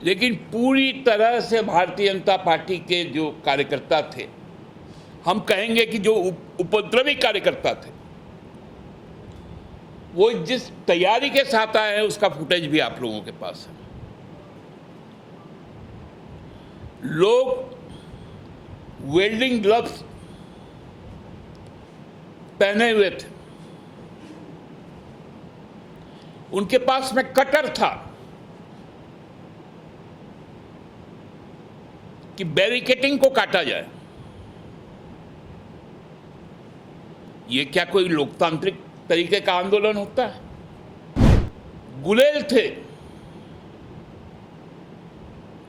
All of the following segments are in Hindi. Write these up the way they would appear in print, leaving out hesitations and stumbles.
लेकिन पूरी तरह से भारतीय जनता पार्टी के जो कार्यकर्ता थे, हम कहेंगे कि जो उपद्रवी कार्यकर्ता थे, वो जिस तैयारी के साथ आए हैं उसका फुटेज भी आप लोगों के पास है। लोग वेल्डिंग ग्लव्स पहने हुए थे, उनके पास में कटर था कि बैरिकेटिंग को काटा जाए। ये क्या कोई लोकतांत्रिक तरीके का आंदोलन होता है? गुलेल थे,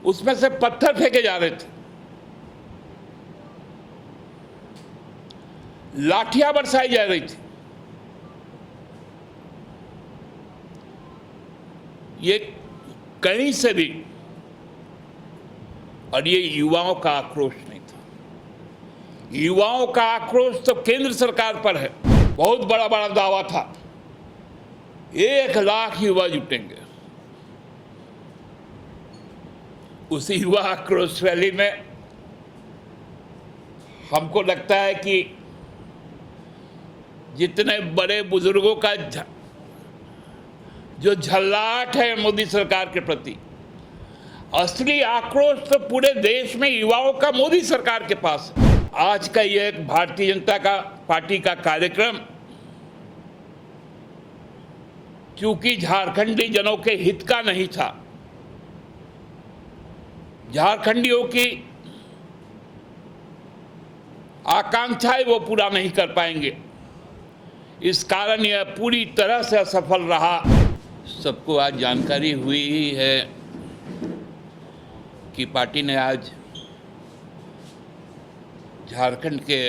उसमें से पत्थर फेंके जा रहे थे, लाठियां बरसाई जा रही थी। ये कहीं से भी, और ये युवाओं का आक्रोश नहीं था। युवाओं का आक्रोश तो केंद्र सरकार पर है। बहुत बड़ा बड़ा दावा था, 1 लाख युवा जुटेंगे। उसी युवा आक्रोश रैली में हमको लगता है कि जितने बड़े बुजुर्गों का जो झल्लाहट है मोदी सरकार के प्रति, असली आक्रोश तो पूरे देश में युवाओं का मोदी सरकार के पास है। आज का यह भारतीय जनता पार्टी का कार्यक्रम चूंकि झारखंडी जनों के हित का नहीं था, झारखंडियों की आकांक्षाएं वो पूरा नहीं कर पाएंगे, इस कारण यह पूरी तरह से असफल रहा। सबको आज जानकारी हुई ही है कि पार्टी ने आज झारखंड के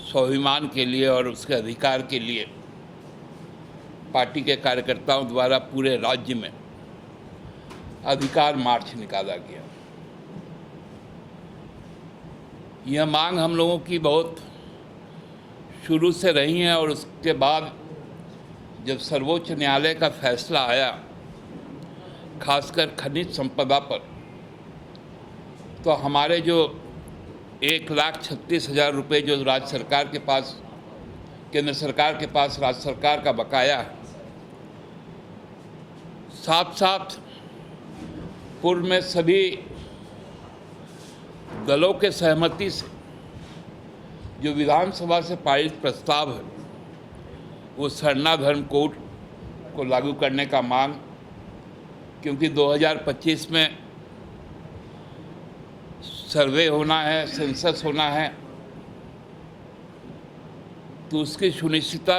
स्वाभिमान के लिए और उसके अधिकार के लिए पार्टी के कार्यकर्ताओं द्वारा पूरे राज्य में अधिकार मार्च निकाला गया। यह मांग हम लोगों की बहुत शुरू से रही है और उसके बाद जब सर्वोच्च न्यायालय का फैसला आया, खासकर खनिज संपदा पर, तो हमारे जो 1,36,000 रुपये जो राज्य सरकार के पास, केंद्र सरकार के पास राज्य सरकार का बकाया है, साथ साथ पूर्व में सभी दलों के सहमति से जो विधानसभा से पारित प्रस्ताव है, वो सरना धर्म कोड को लागू करने का मांग, क्योंकि 2025 में सर्वे होना है, सेंसस होना है, तो उसकी सुनिश्चितता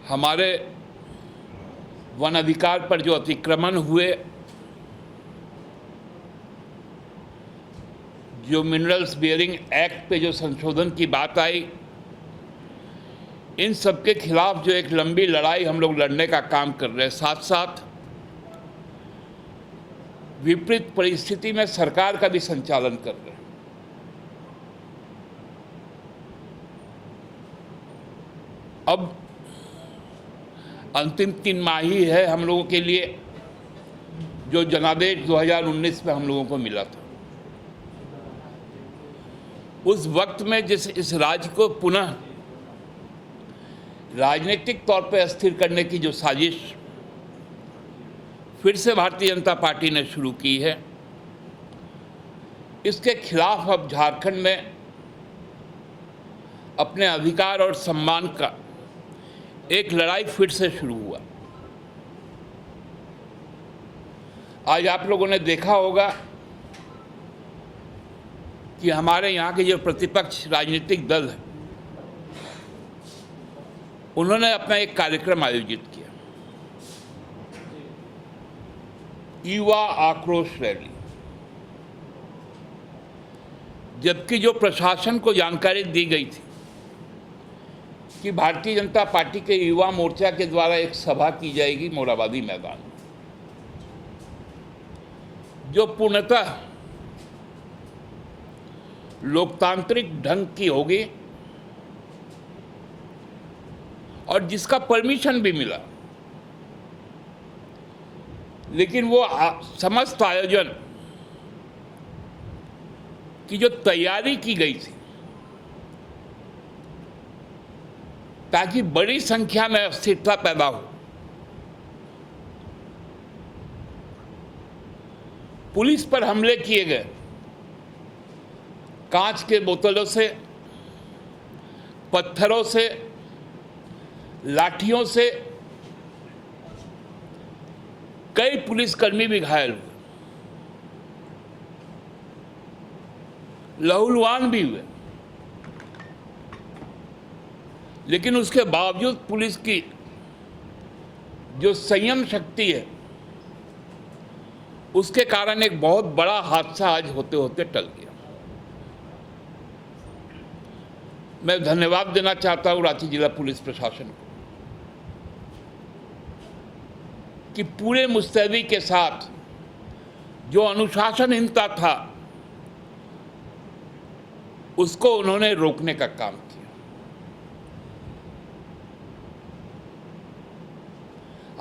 हमारे वन अधिकार पर जो अतिक्रमण हुए, जो मिनरल्स बियरिंग एक्ट पे जो संशोधन की बात आई, इन सब के खिलाफ जो एक लंबी लड़ाई हम लोग लड़ने का काम कर रहे हैं। साथ साथ विपरीत परिस्थिति में सरकार का भी संचालन कर रहे हैं। अब अंतिम 3 माही है हम लोगों के लिए, जो जनादेश 2019 में हम लोगों को मिला था। उस वक्त में जिस इस राज्य को पुनः राजनीतिक तौर पर अस्थिर करने की जो साजिश फिर से भारतीय जनता पार्टी ने शुरू की है, इसके खिलाफ अब झारखंड में अपने अधिकार और सम्मान का एक लड़ाई फिर से शुरू हुआ। आज आप लोगों ने देखा होगा कि हमारे यहाँ के जो प्रतिपक्ष राजनीतिक दल है, उन्होंने अपना एक कार्यक्रम आयोजित किया, युवा आक्रोश रैली। जबकि जो प्रशासन को जानकारी दी गई थी कि भारतीय जनता पार्टी के युवा मोर्चा के द्वारा एक सभा की जाएगी मोराबादी मैदान, जो पूर्णतः लोकतांत्रिक ढंग की होगी और जिसका परमिशन भी मिला, लेकिन वो समस्त आयोजन की जो तैयारी की गई थी ताकि बड़ी संख्या में अस्थिरता पैदा हो, पुलिस पर हमले किए गए, कांच के बोतलों से, पत्थरों से, लाठियों से कई पुलिसकर्मी भी घायल हुए, लहूलुहान भी हुए। लेकिन उसके बावजूद पुलिस की जो संयम शक्ति है, उसके कारण एक बहुत बड़ा हादसा आज होते होते टल गया। मैं धन्यवाद देना चाहता हूं रांची जिला पुलिस प्रशासन को कि पूरे मुस्तैदी के साथ जो अनुशासनहीनता था उसको उन्होंने रोकने का काम किया।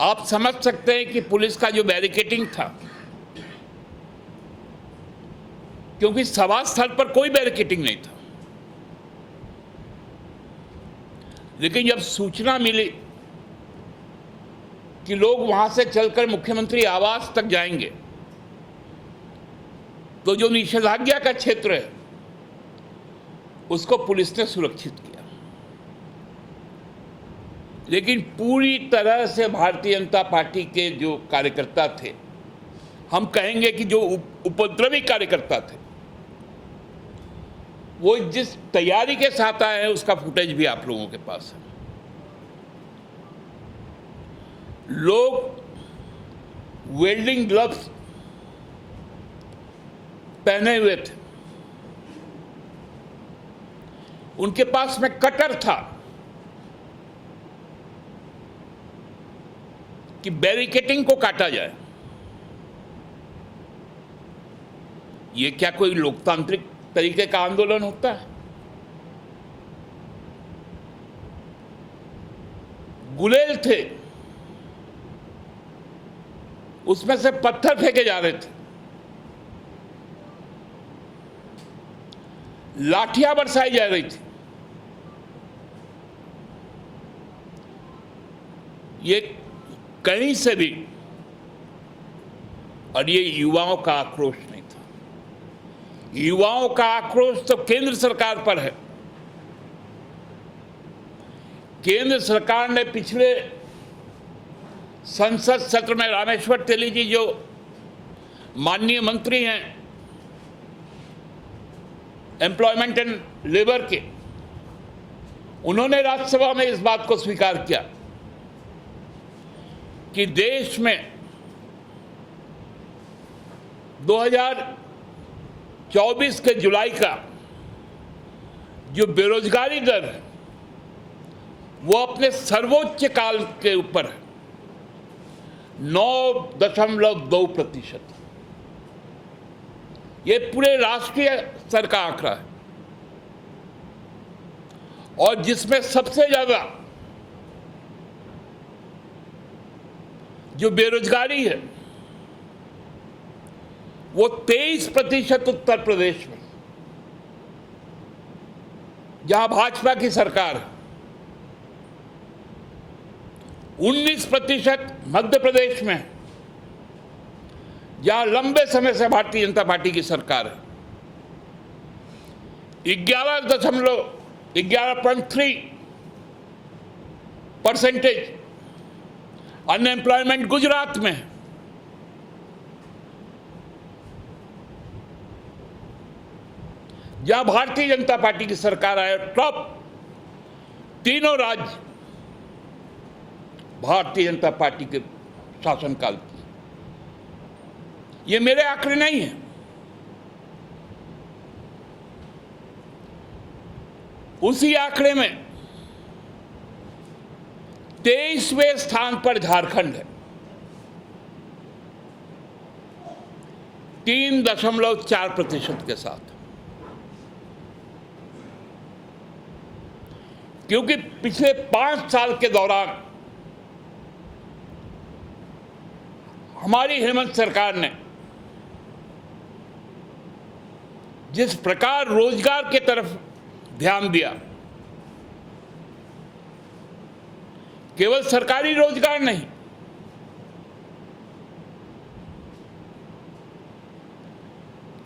आप समझ सकते हैं कि पुलिस का जो बैरिकेडिंग था, क्योंकि सभा स्थल पर कोई बैरिकेडिंग नहीं था, लेकिन जब सूचना मिली कि लोग वहां से चलकर मुख्यमंत्री आवास तक जाएंगे, तो जो निषेधाज्ञा का क्षेत्र है उसको पुलिस ने सुरक्षित किया। लेकिन पूरी तरह से भारतीय जनता पार्टी के जो कार्यकर्ता थे, हम कहेंगे कि जो उपद्रवी कार्यकर्ता थे, वो जिस तैयारी के साथ आए हैं उसका फुटेज भी आप लोगों के पास है। लोग वेल्डिंग ग्लव्स पहने हुए थे, उनके पास में कटर था कि बैरिकेडिंग को काटा जाए। ये क्या कोई लोकतांत्रिक तरीके का आंदोलन होता है? गुलेल थे, उसमें से पत्थर फेंके जा रहे थे, लाठियां बरसाई जा रही थी। ये कहीं से भी, और ये युवाओं का आक्रोश नहीं था। युवाओं का आक्रोश तो केंद्र सरकार पर है। केंद्र सरकार ने पिछले संसद सत्र में रामेश्वर तेली जी जो माननीय मंत्री हैं एम्प्लॉयमेंट एंड लेबर के, उन्होंने राज्यसभा में इस बात को स्वीकार किया कि देश में 2024 के जुलाई का जो बेरोजगारी दर है वो अपने सर्वोच्च काल के ऊपर है, 9.2%। ये पूरे राष्ट्रीय स्तर का आंकड़ा है, और जिसमें सबसे ज्यादा जो बेरोजगारी है वो 23% उत्तर प्रदेश में, जहां भाजपा की सरकार है, 19% मध्य प्रदेश में, जहां लंबे समय से भारतीय जनता पार्टी की सरकार है, 11.3% अनएम्प्लॉयमेंट गुजरात में है। जहां भारतीय जनता पार्टी की सरकार आए, टॉप तीनों राज्य भारतीय जनता पार्टी के शासनकाल की। ये मेरे आंकड़े नहीं हैं, उसी आंकड़े में 23वें स्थान पर झारखंड है, 3.4% के साथ। क्योंकि पिछले 5 साल के दौरान हमारी हेमंत सरकार ने जिस प्रकार रोजगार की तरफ ध्यान दिया, केवल सरकारी रोजगार नहीं,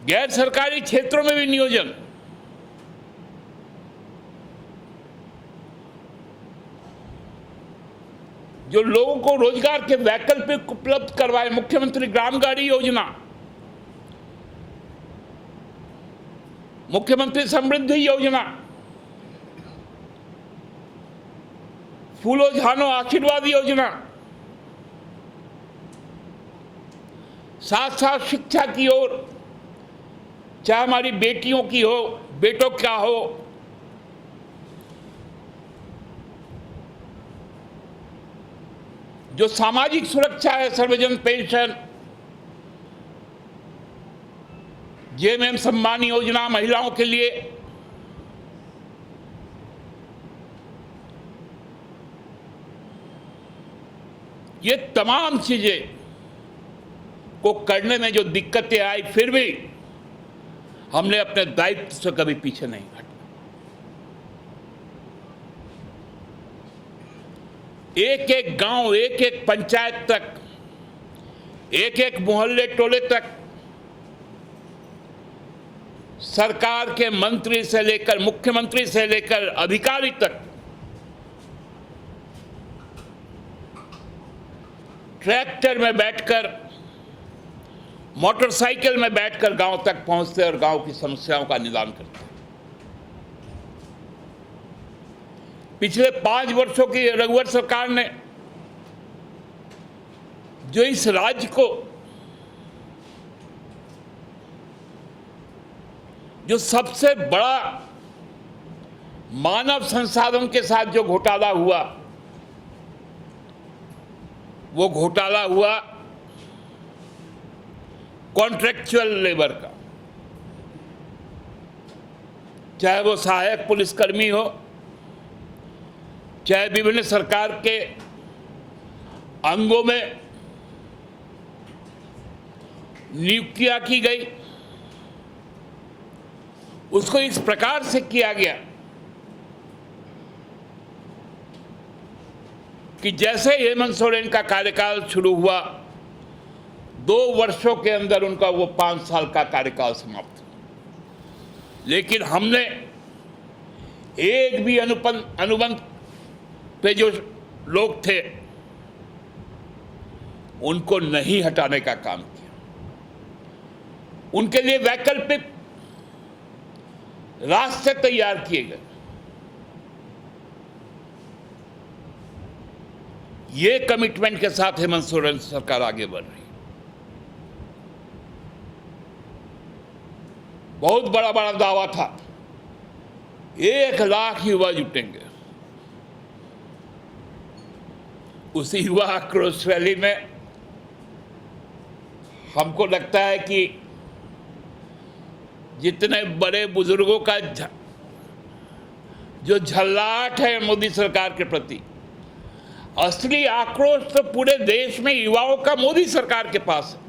गैर सरकारी क्षेत्रों में भी नियोजन, जो लोगों को रोजगार के वैकल्पिक उपलब्ध करवाए, मुख्यमंत्री ग्राम गाड़ी योजना, मुख्यमंत्री समृद्धि योजना, फूलो झानो आशीर्वाद योजना, साथ साथ शिक्षा की ओर, चाहे हमारी बेटियों की हो, बेटों का हो, जो सामाजिक सुरक्षा है, सर्वजन पेंशन, जेएमएम सम्मान योजना महिलाओं के लिए, ये तमाम चीजें को करने में जो दिक्कतें आई, फिर भी हमने अपने दायित्व से कभी पीछे नहीं हटे। एक एक गांव, एक एक पंचायत तक, एक एक मोहल्ले टोले तक सरकार के मंत्री से लेकर, मुख्यमंत्री से लेकर अधिकारी तक ट्रैक्टर में बैठकर, मोटरसाइकिल में बैठकर गांव तक पहुंचते और गांव की समस्याओं का निदान करते। पिछले 5 वर्षों की रघुवर सरकार ने जो इस राज्य को, जो सबसे बड़ा मानव संसाधन के साथ जो घोटाला हुआ, वो घोटाला हुआ कॉन्ट्रैक्चुअल लेबर का, चाहे वो सहायक पुलिसकर्मी हो, चाहे विभिन्न सरकार के अंगों में नियुक्तियां की गई, उसको इस प्रकार से किया गया कि जैसे हेमंत सोरेन का कार्यकाल शुरू हुआ, 2 वर्षों के अंदर उनका वो 5 साल का कार्यकाल समाप्त हुआ। लेकिन हमने एक भी अनुबंध पे जो लोग थे उनको नहीं हटाने का काम किया, उनके लिए वैकल्पिक रास्ते तैयार किए गए। ये कमिटमेंट के साथ हेमंत सोरेन सरकार आगे बढ़ रही है। बहुत बड़ा बड़ा दावा था, 1 लाख युवा जुटेंगे। उसी युवा आक्रोश रैली में हमको लगता है कि जितने बड़े बुजुर्गों का जो झल्लाहट है मोदी सरकार के प्रति, असली आक्रोश तो पूरे देश में युवाओं का मोदी सरकार के पास है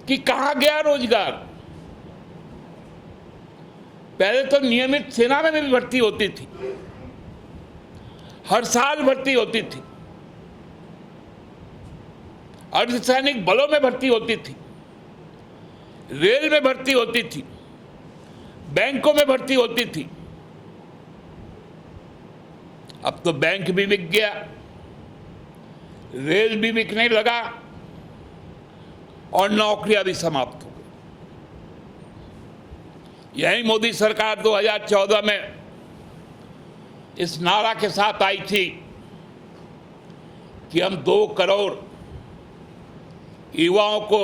कि कहां गया रोजगार। पहले तो नियमित सेना में भी भर्ती होती थी, हर साल भर्ती होती थी, अर्धसैनिक बलों में भर्ती होती थी, रेल में भर्ती होती थी, बैंकों में भर्ती होती थी। अब तो बैंक भी बिक गया, रेल भी बिकने लगा और नौकरियां भी समाप्त हो गई। यही मोदी सरकार 2014 में इस नारा के साथ आई थी कि हम 2 करोड़ युवाओं को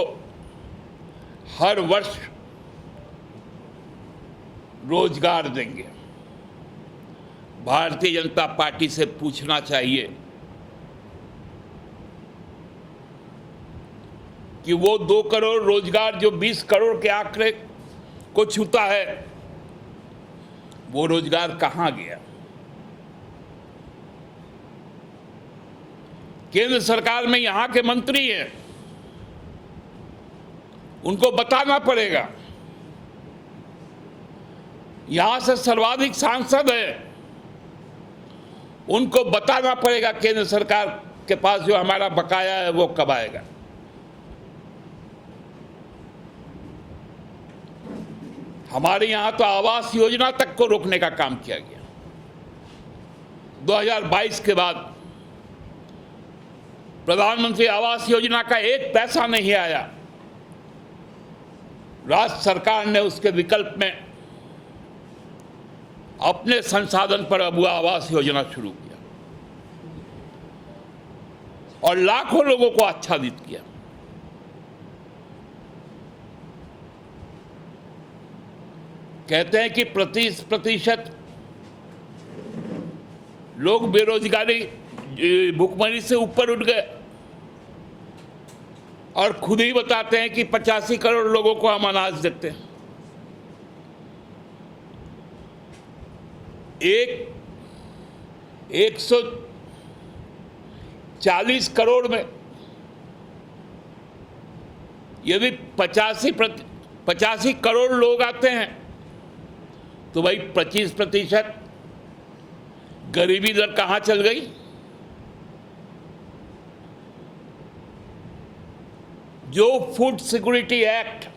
हर वर्ष रोजगार देंगे। भारतीय जनता पार्टी से पूछना चाहिए कि वो 2 करोड़ रोजगार जो 20 करोड़ के आंकड़े को छूता है, वो रोजगार कहां गया? केंद्र सरकार में यहाँ के मंत्री हैं, उनको बताना पड़ेगा। यहाँ से सर्वाधिक सांसद है, उनको बताना पड़ेगा केंद्र सरकार के पास जो हमारा बकाया है वो कब आएगा। हमारे यहाँ तो आवास योजना तक को रोकने का काम किया गया। 2022 के बाद प्रधानमंत्री आवास योजना का एक पैसा नहीं आया। राज्य सरकार ने उसके विकल्प में अपने संसाधन पर अब आवास योजना शुरू किया और लाखों लोगों को आच्छादित किया। कहते हैं कि 30% लोग बेरोजगारी भुखमरी से ऊपर उठ गए और खुद ही बताते हैं कि 85 करोड़ लोगों को हम अनाज देते हैं। 140 करोड़ में यदि 85 करोड़ लोग आते हैं तो भाई 25% गरीबी दर कहाँ चल गई? जो फूड सिक्योरिटी एक्ट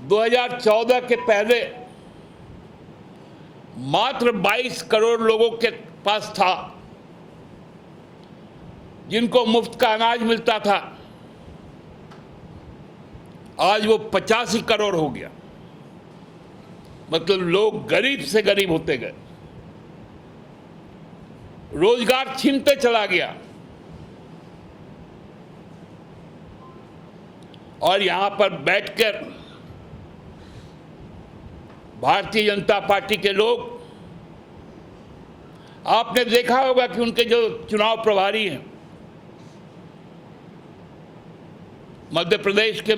2014 के पहले मात्र 22 करोड़ लोगों के पास था जिनको मुफ्त का अनाज मिलता था, आज वो 85 करोड़ हो गया। मतलब लोग गरीब से गरीब होते गए, रोजगार छीनते चला गया। और यहां पर बैठकर भारतीय जनता पार्टी के लोग, आपने देखा होगा कि उनके जो चुनाव प्रभारी हैं, मध्य प्रदेश के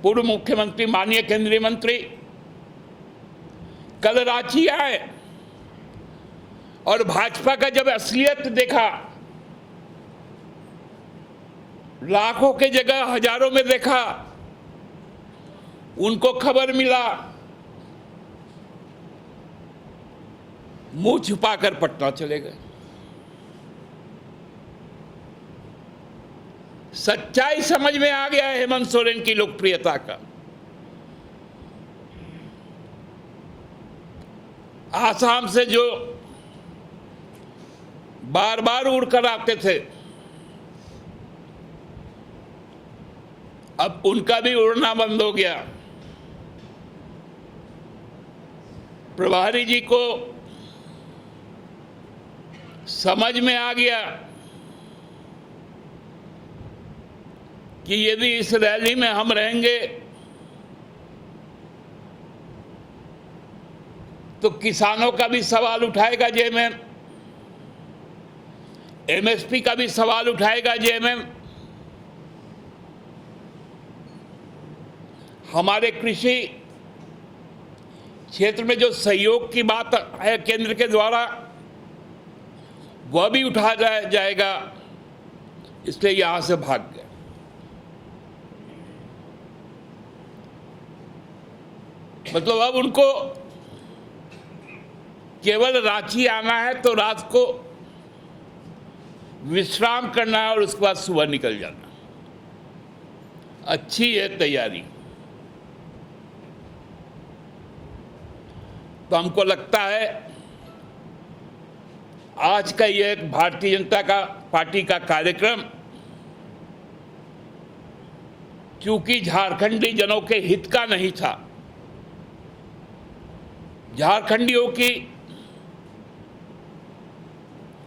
पूर्व मुख्यमंत्री माननीय केंद्रीय मंत्री कल रांची आए और भाजपा का जब असलियत देखा, लाखों के जगह हजारों में देखा, उनको खबर मिला, मुंह छुपाकर पटना चले गए। सच्चाई समझ में आ गया है हेमंत सोरेन की लोकप्रियता का। आसाम से जो बार बार उड़कर आते थे, अब उनका भी उड़ना बंद हो गया। प्रभारी जी को समझ में आ गया कि यदि इस रैली में हम रहेंगे तो किसानों का भी सवाल उठाएगा जेएमएम, एमएसपी का भी सवाल उठाएगा जेएमएम, हमारे कृषि क्षेत्र में जो सहयोग की बात है केंद्र के द्वारा, वह भी उठाया जाएगा। इसलिए यहां से भाग गए। मतलब अब उनको केवल रांची आना है तो रात को विश्राम करना है और उसके बाद सुबह निकल जाना। अच्छी है तैयारी। तो हमको लगता है आज का ये एक भारतीय जनता पार्टी का कार्यक्रम क्योंकि झारखंडी जनों के हित का नहीं था, झारखंडियों की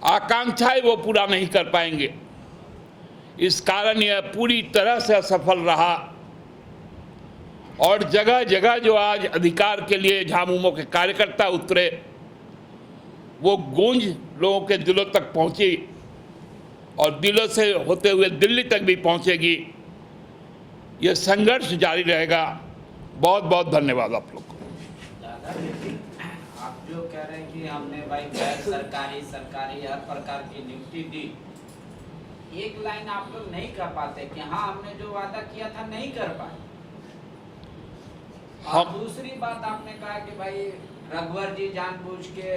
आकांक्षाएं वो पूरा नहीं कर पाएंगे, इस कारण यह पूरी तरह से असफल रहा। और जगह जगह जो आज अधिकार के लिए झामुमो के कार्यकर्ता उतरे, वो गूंज लोगों के दिलों तक पहुंची और दिलों से होते हुए दिल्ली तक भी पहुंचेगी। ये संघर्ष जारी रहेगा। बहुत बहुत धन्यवाद आप लोग को। आप जो कह रहे हैं कि हमने भाई गैर सरकारी सरकारी हर प्रकार की नियुक्ति दी, एक लाइन आप लोग नहीं कर पाते कि हाँ हमने जो वादा किया था नहीं कर पाए। और दूसरी बात आपने कहा कि भाई रघुवर जी जानबूझ के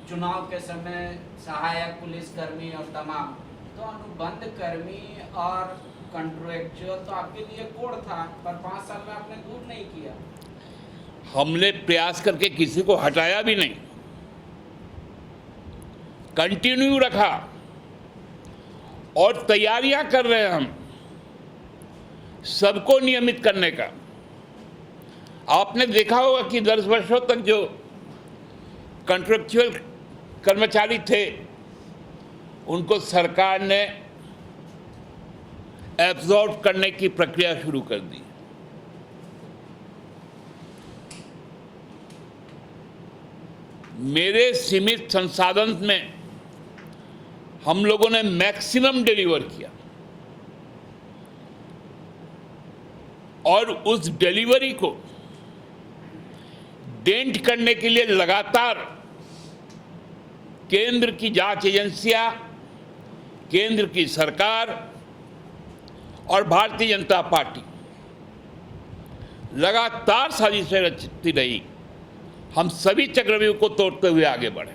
चुनाव के समय सहायक पुलिसकर्मी और तमाम, तो अनुबंध कर्मी और कॉन्ट्रैक्चुअल तो आपके लिए कोड था, पर 5 साल में आपने दूर नहीं किया। हमने प्रयास करके किसी को हटाया भी नहीं, कंटिन्यू रखा और तैयारियां कर रहे हैं हम सबको नियमित करने का। आपने देखा होगा कि 10 वर्षों तक जो कॉन्ट्रैक्चुअल कर्मचारी थे उनको सरकार ने एब्जॉर्ब करने की प्रक्रिया शुरू कर दी। मेरे सीमित संसाधन में हम लोगों ने मैक्सिमम डिलीवर किया और उस डिलीवरी को डेंट करने के लिए लगातार केंद्र की जांच एजेंसियां, केंद्र की सरकार और भारतीय जनता पार्टी लगातार साजिशें रचती रही। हम सभी चक्रव्यूह को तोड़ते हुए आगे बढ़े।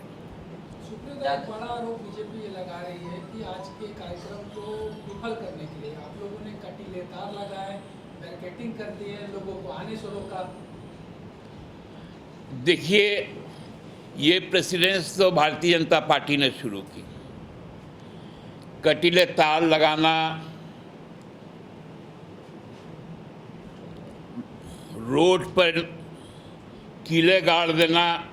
बड़ा आरोप बीजेपी ये लगा रही है कि आज के कार्यक्रम को विफल करने के लिए आप लोगों ने कटीले तार लगाए, बैरिकेडिंग कर दी है, लोगों को आने से रोका। देखिए, ये प्रेसिडेंस तो भारतीय जनता पार्टी ने शुरू की। कटीले तार लगाना, रोड पर कीले गाड़ देना,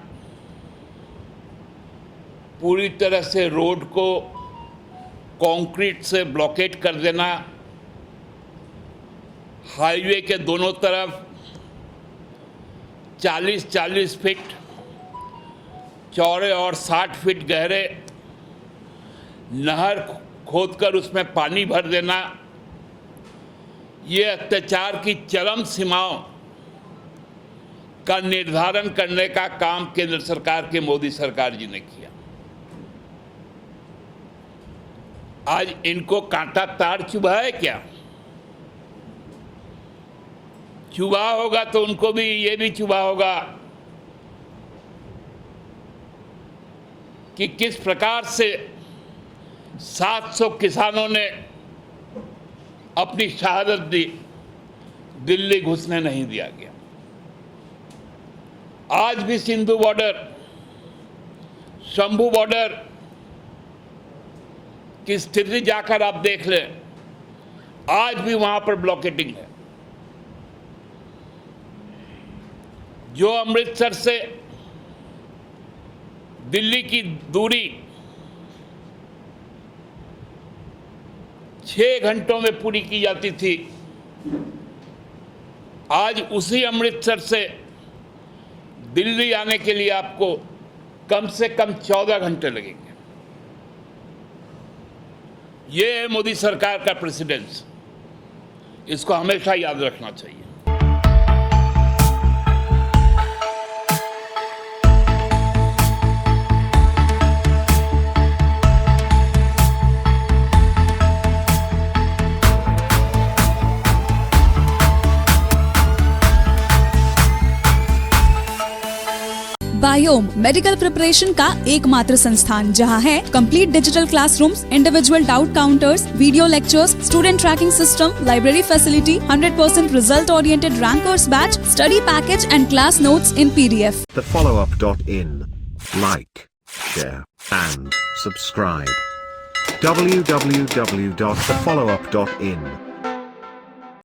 पूरी तरह से रोड को कंक्रीट से ब्लॉकेट कर देना, हाईवे के दोनों तरफ 40-40 फीट चौड़े और 60 फीट गहरे नहर खोदकर उसमें पानी भर देना, ये अत्याचार की चरम सीमाओं का निर्धारण करने का काम केंद्र सरकार के मोदी सरकार जी ने किया। आज इनको कांटा तार चुभा है क्या? चुभा होगा तो उनको भी ये भी चुभा होगा कि किस प्रकार से 700 किसानों ने अपनी शहादत दी, दिल्ली घुसने नहीं दिया गया। आज भी सिंधु बॉर्डर, शंभू बॉर्डर की स्थिति जाकर आप देख लें, आज भी वहां पर ब्लॉकेटिंग है। जो अमृतसर से दिल्ली की दूरी 6 घंटों में पूरी की जाती थी, आज उसी अमृतसर से दिल्ली आने के लिए आपको कम से कम 14 घंटे लगेंगे। ये है मोदी सरकार का प्रेसिडेंस, इसको हमेशा याद रखना चाहिए। बायोम मेडिकल प्रिपरेशन का एकमात्र संस्थान, जहां है complete digital classrooms, individual doubt counters, video lectures, student tracking system, library facility, 100% result oriented rankers batch, study package and class notes in PDF. TheFollowUp.in. Like, share, and subscribe. www.thefollowup.in